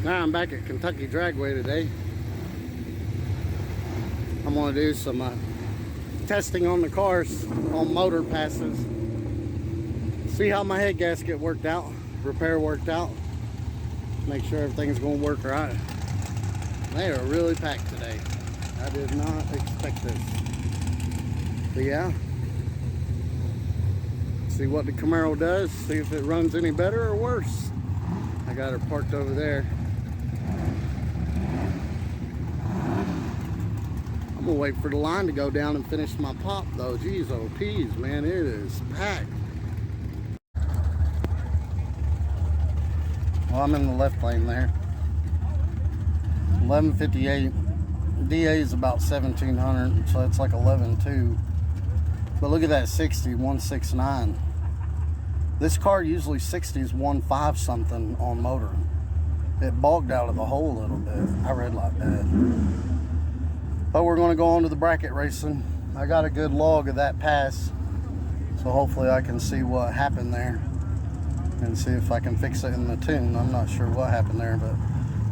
Now I'm back at Kentucky Dragway today. I'm going to do some testing on the cars on motor passes. See how my head gasket worked out, repair worked out. Make sure everything's going to work right. They are really packed today. I did not expect this. But yeah. See what the Camaro does. See if it runs any better or worse. I got her parked over there. I'm gonna wait for the line to go down and finish my pop though. Geez, oh peas, man, it is packed. Well, I'm in the left lane there. 1158. DA is about 1700, so it's like 11.2. But look at that 60, 169. This car usually 60s 1.5 something on motor. It bogged out of the hole a little bit. I read like that. But we're going to go on to the bracket racing. I got a good log of that pass, so hopefully I can see what happened there and see if I can fix it in the tune. I'm not sure what happened there, but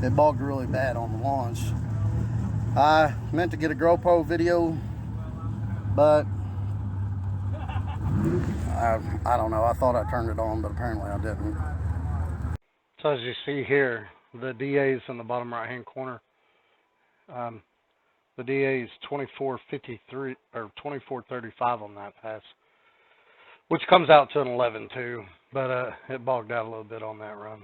it bogged really bad on the launch. I meant to get a GoPro video, but I don't know. I thought I turned it on, but apparently I didn't. So as you see here, the DA is in the bottom right hand corner. The DA is 24.53 or 24.35 on that pass, which comes out to an 11.2, but it bogged out a little bit on that run.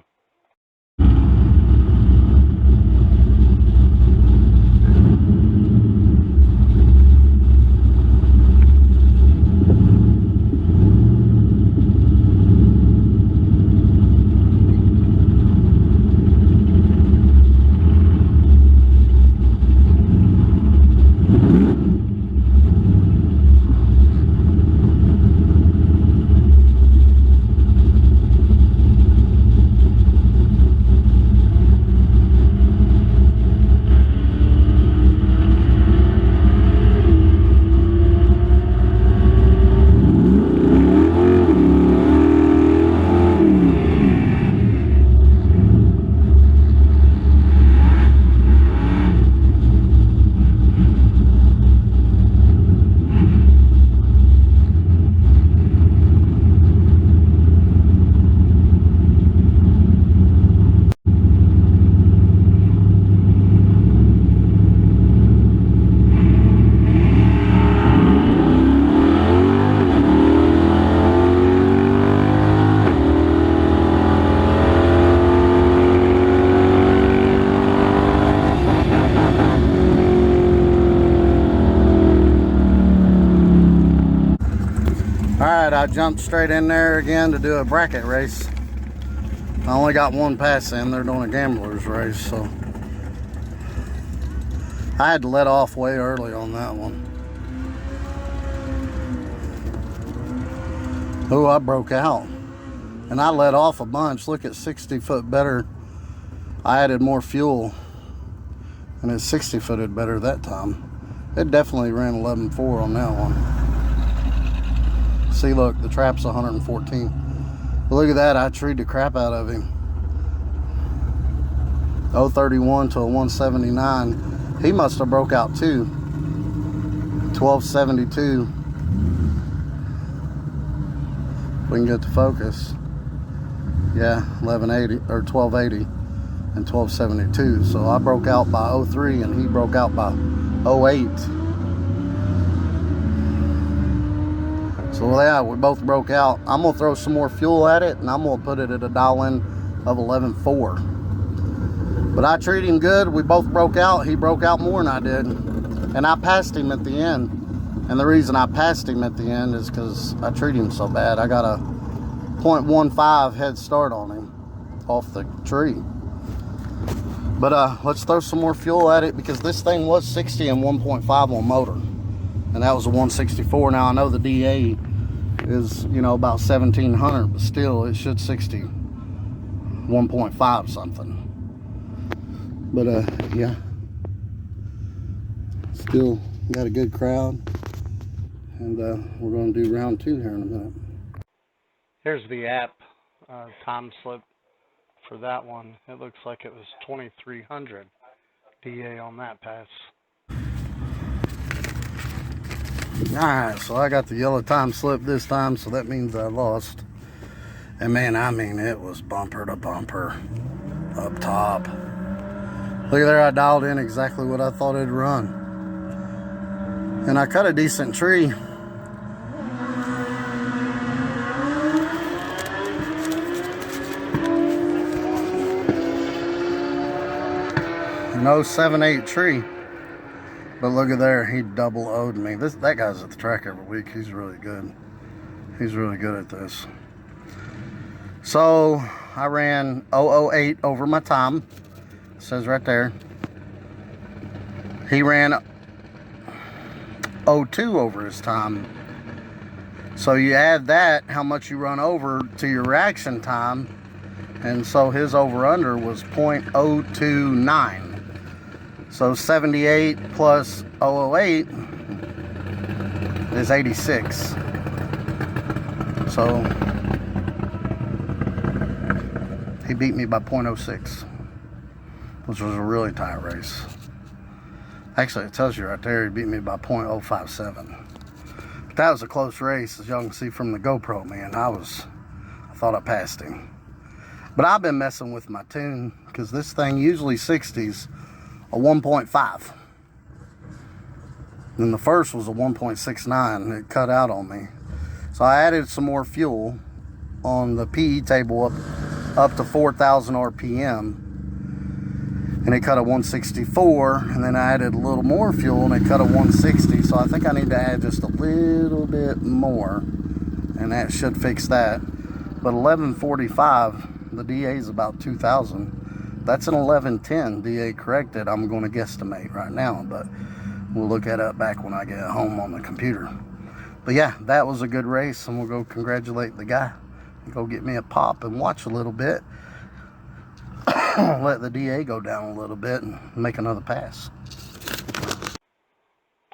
Alright, I jumped straight in there again to do a bracket race. I only got one pass in. They're doing a gambler's race, so I had to let off way early on that one. Oh, I broke out. And I let off a bunch. Look at 60 foot better. I added more fuel. And it 60 footed better that time. It definitely ran 11.4 on that one. See, look, the trap's 114. But look at that, I treed the crap out of him. 031 to a 179. He must have broke out too. 1272. We can get to focus. Yeah, 1180 or 1280 and 1272. So I broke out by 03 and he broke out by 08. So yeah, we both broke out. I'm gonna throw some more fuel at it and I'm gonna put it at a dial in of 11.4. But I treated him good. We both broke out. He broke out more than I did. And I passed him at the end. And the reason I passed him at the end is because I treated him so bad. I got a 0.15 head start on him off the tree. But let's throw some more fuel at it because this thing was 60 and 1.5 on motor. And that was a 164. Now I know the DA is, you know, about 1700, but still it should 60 1.5 something. But yeah, still got a good crowd, and we're going to do round 2 here in a minute. Here's the app time slip for that one. It looks like it was 2300 DA on that pass. Alright, so I got the yellow time slip this time, so that means I lost. And man, I mean, it was bumper to bumper up top. Look at there, I dialed in exactly what I thought it'd run. And I cut a decent tree. No 7/8 tree. But look at there, he double owed me. That guy's at the track every week. He's really good. He's really good at this. So I ran 008 over my time. It says right there. He ran 02 over his time. So you add that, how much you run over, to your reaction time. And so his over under was 0.029. So 78 plus 008 is 86. So he beat me by 0.06, which was a really tight race. Actually, it tells you right there he beat me by 0.057. But that was a close race, as y'all can see from the GoPro, man. I thought I passed him. But I've been messing with my tune, because this thing usually 60s a 1.5. And the first was a 1.69. It cut out on me. So I added some more fuel on the PE table up to 4,000 RPM. And it cut a 164. And then I added a little more fuel and it cut a 160. So I think I need to add just a little bit more. And that should fix that. But 1145, the DA is about 2,000. That's an 1110 DA corrected. I'm going to guesstimate right now, but we'll look at it back when I get home on the computer. But yeah, that was a good race, and we'll go congratulate the guy and go get me a pop and watch a little bit. Let the DA go down a little bit and make another pass.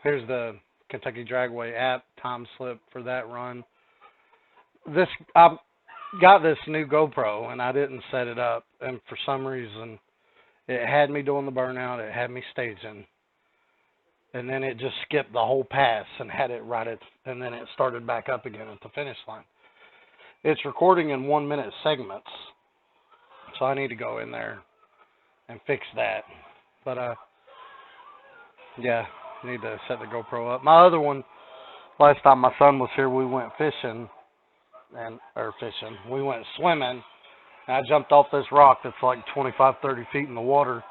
Here's the Kentucky Dragway app time slip for that run. Got this new GoPro and I didn't set it up, and for some reason it had me doing the burnout, it had me staging, and then it just skipped the whole pass and had it right at, and then it started back up again at the finish line. It's recording in 1 minute segments, so I need to go in there and fix that. But yeah, need to set the GoPro up. My other one, last time my son was here, we went fishing. We went swimming, and I jumped off this rock that's like 25-30 feet in the water,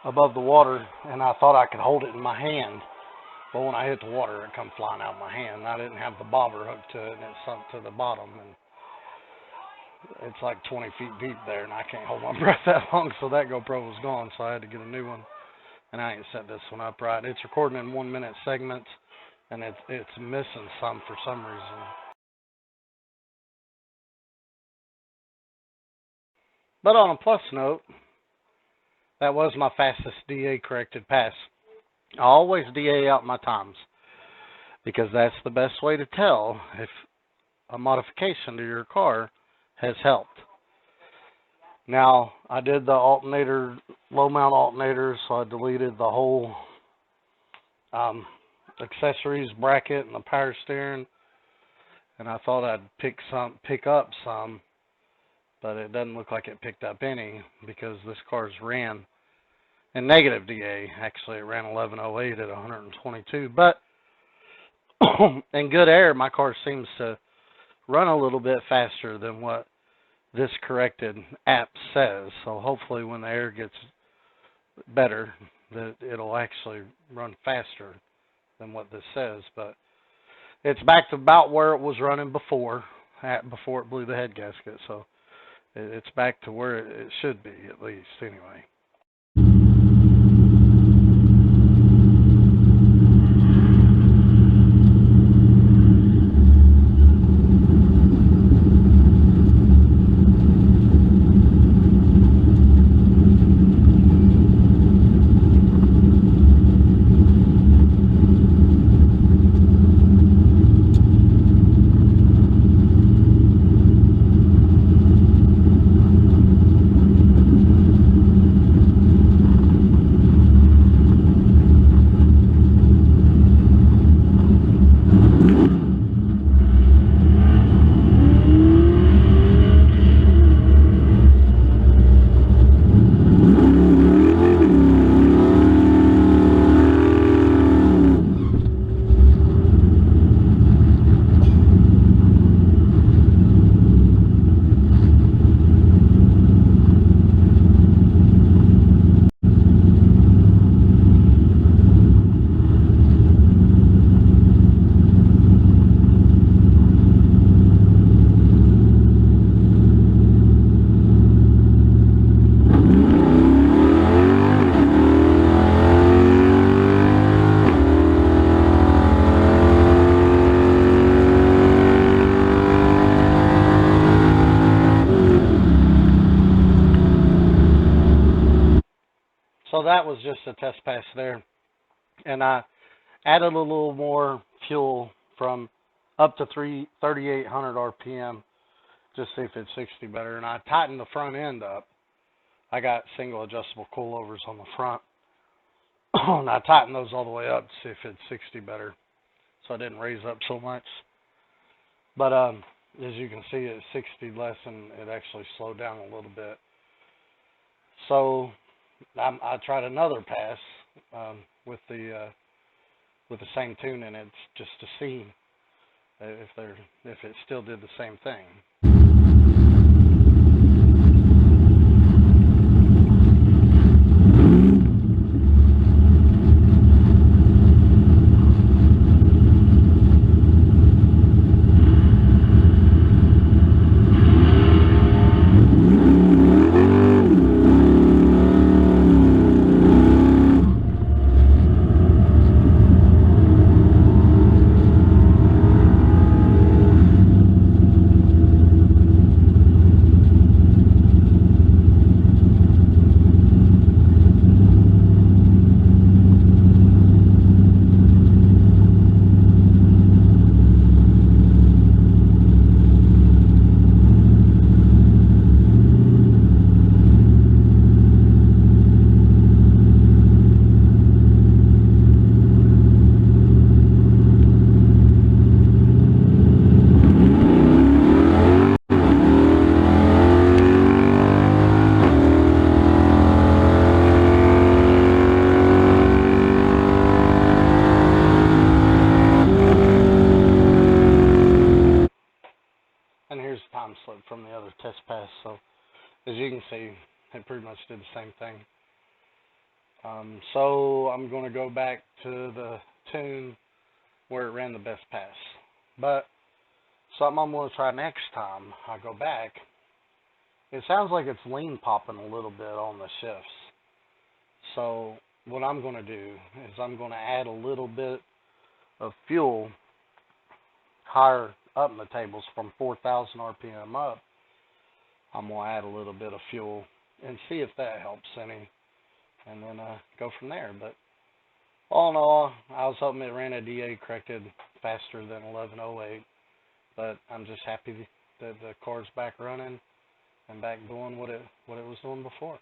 above the water, and I thought I could hold it in my hand, but when I hit the water it come flying out of my hand. I didn't have the bobber hooked to it, and it sunk to the bottom, and it's like 20 feet deep there, and I can't hold my breath that long, so that GoPro was gone, so I had to get a new one, and I ain't set this one up right. It's recording in 1 minute segments, and it's missing some for some reason. But on a plus note, that was my fastest DA corrected pass. I always DA out my times, because that's the best way to tell if a modification to your car has helped. Now, I did the alternator, low mount alternator, so I deleted the whole accessories bracket and the power steering, and I thought I'd pick up some. But it doesn't look like it picked up any, because this car's ran in negative DA. Actually, it ran 1108 at 122. But in good air, my car seems to run a little bit faster than what this corrected app says. So hopefully when the air gets better, that it'll actually run faster than what this says. But it's back to about where it was running before it blew the head gasket. So it's back to where it should be, at least, anyway. So that was just a test pass there. And I added a little more fuel from up to 3,800 RPM, just see if it's 60 better. And I tightened the front end up. I got single adjustable coilovers on the front. And I tightened those all the way up to see if it's 60 better, so I didn't raise up so much. But as you can see, it's 60 less, and it actually slowed down a little bit. So I tried another pass with the same tune in it, just to see if it still did the same thing. And here's the time slip from the other test pass. So as you can see, it pretty much did the same thing. So I'm going to go back to the tune where it ran the best pass. But something I'm going to try next time I go back, it sounds like it's lean popping a little bit on the shifts. So what I'm going to do is I'm going to add a little bit of fuel higher up in the tables from 4,000 RPM up. I'm going to add a little bit of fuel and see if that helps any, and then go from there. But all in all, I was hoping it ran a DA corrected faster than 1108, but I'm just happy that the car's back running and back doing what it was doing before.